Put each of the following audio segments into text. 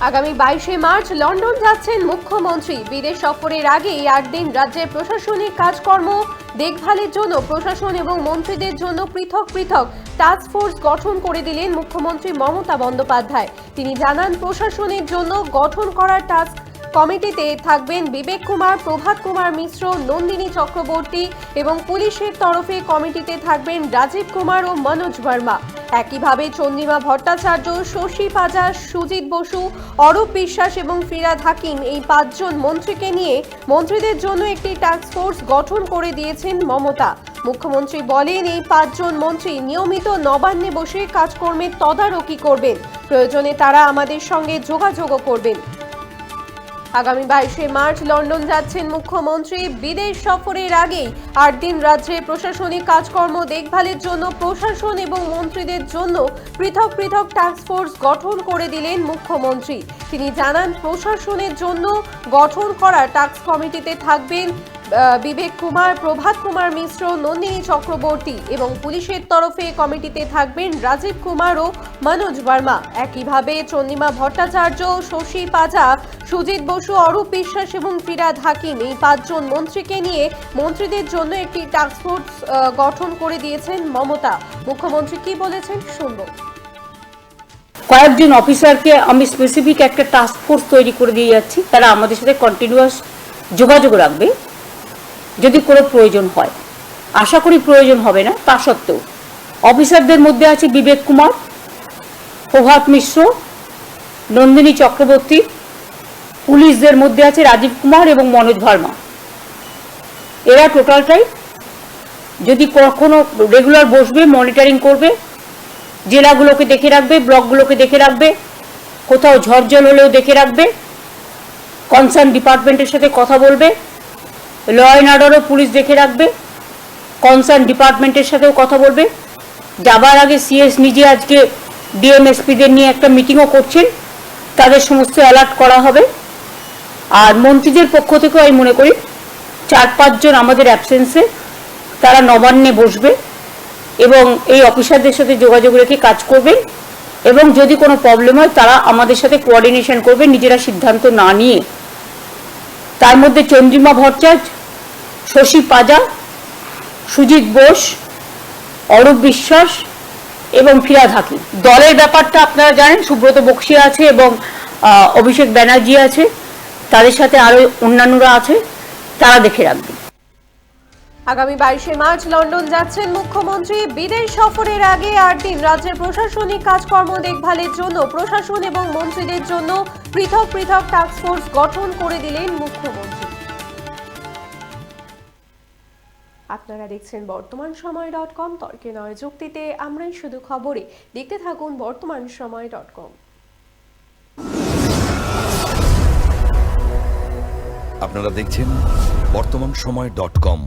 আগামী 22শে March London যাচ্ছেন মুখ্যমন্ত্রী। বিদেশ সফরের আগেই 8 দিন রাজ্যের প্রশাসনিক কাজকর্ম দেখভালের জন্য প্রশাসন এবং মন্ত্রীদের জন্য পৃথক পৃথক টাস্ক ফোর্স গঠন করে দিলেন মুখ্যমন্ত্রী মমতা বন্দ্যোপাধ্যায়। তিনি জানান, প্রশাসনের জন্য গঠন করা টাস্ক কমিটিতে থাকবেন বিবেক কুমার, প্রভাত কুমার মিশ্র, নন্দিনী চক্রবর্তী এবং পুলিশের তরফে কমিটিতে থাকবেন রাজীব কুমার ও মনোজ ভার্মা। একইভাবে চন্দ্রিমা ভট্টাচার্য, শশী পাজা, সুজিত বসু, অরূপ বিশ্বাস এবং ফিরাদ হাকিম এই 5 জন মন্ত্রীকে নিয়ে মন্ত্রীদের জন্য একটি টাস্ক ফোর্স গঠন করে দিয়েছেন মমতা। মুখ্যমন্ত্রী বলেন, এই 5 জন মন্ত্রী নিয়মিত নবান্নে বসে কাজকর্মের তদারকি করবেন। প্রয়োজনে তারা আমাদের সঙ্গে যোগাযোগও করবেন। আগামী 22শে মার্চ লন্ডন যাচ্ছেন মুখ্যমন্ত্রী। বিদেশ সফরের আগেই 8 দিন রাজ্যের প্রশাসনিক কাজকর্ম দেখভালের জন্য প্রশাসন এবং মন্ত্রীদের জন্য পৃথক পৃথক টাস্ক ফোর্স গঠন করে দিলেন মুখ্যমন্ত্রী। তিনি জানান, প্রশাসনের জন্য গঠন করা টাস্ক কমিটিতে থাকবেন বিবেক কুমার, প্রভাত কুমার মিশ্র, নন্দিনী চক্রবর্তী এবং পুলিশের তরফে কমিটিতে থাকবেন রাজীব কুমার ও মনোজ ভার্মা। একইভাবে চন্দ্রিমা ভট্টাচার্য, শশী পাজা, সুজিত বসু, অরূপ বিশ্বাস এবং ফিরাদ হাকিম এই 5 জন মন্ত্রীকে নিয়ে মন্ত্রীদের জন্য একটি টাস্ক ফোর্স গঠন করে দিয়েছেন মমতা। মুখ্যমন্ত্রী কি বলেছেন শুনবো। কয়েকজন অফিসারকে আমি স্পেসিফিক একটা টাস্ক ফোর্স তৈরি করে দিয়ে যাচ্ছি। তারা আমাদের সাথে কন্টিনিউয়াস যোগাযোগ রাখবে যদি কোনো প্রয়োজন হয়। আশা করি প্রয়োজন হবে না। তা সত্ত্বেও অফিসারদের মধ্যে আছে বিবেক কুমার, প্রভাত মিশ্র, নন্দিনী চক্রবর্তী। পুলিশদের মধ্যে আছে রাজীব কুমার এবং মনোজ ভার্মা। এরা টোটালটাই যদি কখনো রেগুলার বসবে, মনিটরিং করবে, জেলাগুলোকে দেখে রাখবে, ব্লকগুলোকে দেখে রাখবে, কোথাও ঝড়জল হলেও দেখে রাখবে, কনসার্ন ডিপার্টমেন্টের সাথে কথা বলবে, ল অ্যান্ড অর্ডারও পুলিশ দেখে রাখবে, কনসার্ন ডিপার্টমেন্টের সাথেও কথা বলবে। যাবার আগে সিএস নিজে আজকে ডিএমএসপিদের নিয়ে একটা মিটিংও করছেন, তাদের সমস্ত অ্যালার্ট করা হবে। আর মন্ত্রীদের পক্ষ থেকেও আমি মনে করি 4-5 জন আমাদের অ্যাবসেন্সে তারা নবান্নে বসবে এবং এই অফিসারদের সাথে যোগাযোগ রেখে কাজ করবেন এবং যদি কোনো প্রবলেম হয় তারা আমাদের সাথে কোঅর্ডিনেশন করবে, নিজেরা সিদ্ধান্ত না নিয়ে। তার মধ্যে চন্দ্রিমা ভট্টাচার্য, শশী পাজা, সুজিত বোস, অরূপ বিশ্বাস এবং ফিরাদ হাকিম। দলের ব্যাপারটা আপনারা জানেন, সুব্রত বক্সী আছে এবং অভিষেক ব্যানার্জি আছে, তাদের সাথে আরো অন্যান্যরা আছে, তারা দেখে রাখবে। আগামী 22শে মার্চ লন্ডন যাচ্ছেন মুখ্যমন্ত্রী। বিদেশ সফরের আগে 8 দিন রাজ্যের প্রশাসনিক কাজকর্ম দেখভালের জন্য প্রশাসন এবং মন্ত্রীদের জন্য পৃথক পৃথক টাস্ক ফোর্স গঠন করে দিলেন মুখ্যমন্ত্রী। আপনারা দেখছেন বর্তমানসময়.com। তর্কে নয় যুক্তিতে আমরাই শুধু খবরে। দেখতে থাকুন বর্তমানসময়.com। আপনারা দেখছেন বর্তমানসময়.com।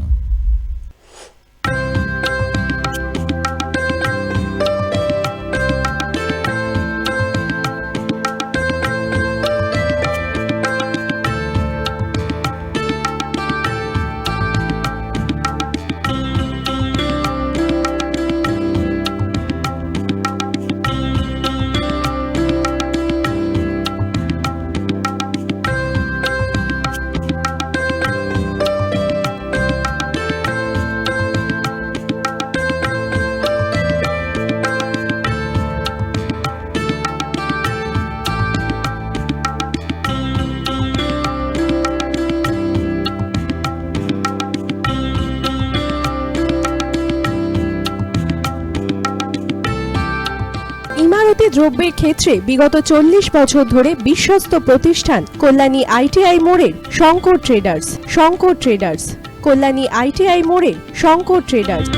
ইমারতি দ্রব্যের ক্ষেত্রে বিগত 40 বছর ধরে বিশ্বস্ত প্রতিষ্ঠান কল্যাণী আইটিআই মোড়ের শঙ্কর ট্রেডার্স। কল্যাণী আইটিআই মোড়ের শঙ্কর ট্রেডার্স।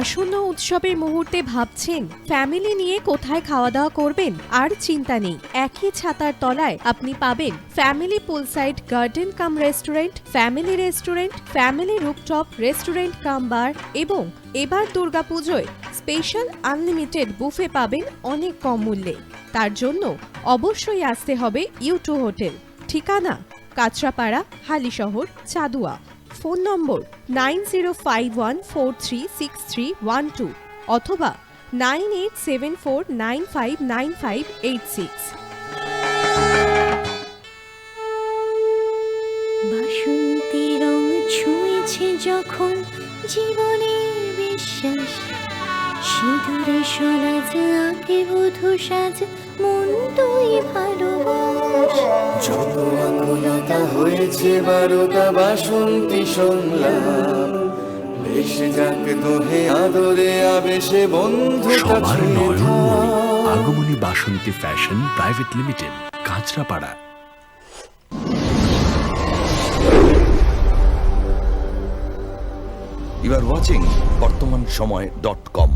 আসন্ন উৎসবের মুহূর্তে ভাবছেন ফ্যামিলি নিয়ে কোথায় খাওয়া দাওয়া করবেন? আর চিন্তা নেই, একই ছাতার তলায় আপনি পাবেন family poolside garden cum restaurant, family rooftop restaurant cum bar এবং এবার দুর্গাপুজোয় স্পেশাল আনলিমিটেড বুফে পাবেন অনেক কম মূল্যে। তার জন্য অবশ্যই আসতে হবে U2 হোটেল। ঠিকানা কাঁচরাপাড়া, হালিশহর, চাদুয়া। ফোন নম্বর 9051436312 অথবা 9874959586। বাসন্তী রং ছুঁয়েছে যখন জীবনের বিশ্বাস, সিঁদুরে সলাজ আঁকে বধূ সাজ, মন তুই ভালোবাস। যত আকুলতা হয়েছে বারোটা বাসন্তী সংলাপ, ভেসে যাক দোহে আদরে আবেশে বন্ধুতা সবার ছুঁয়ে নয়নমণি থাক। Agamani Basanti fashion private limited, Kanchrapara. You are watching বর্তমান সময়.com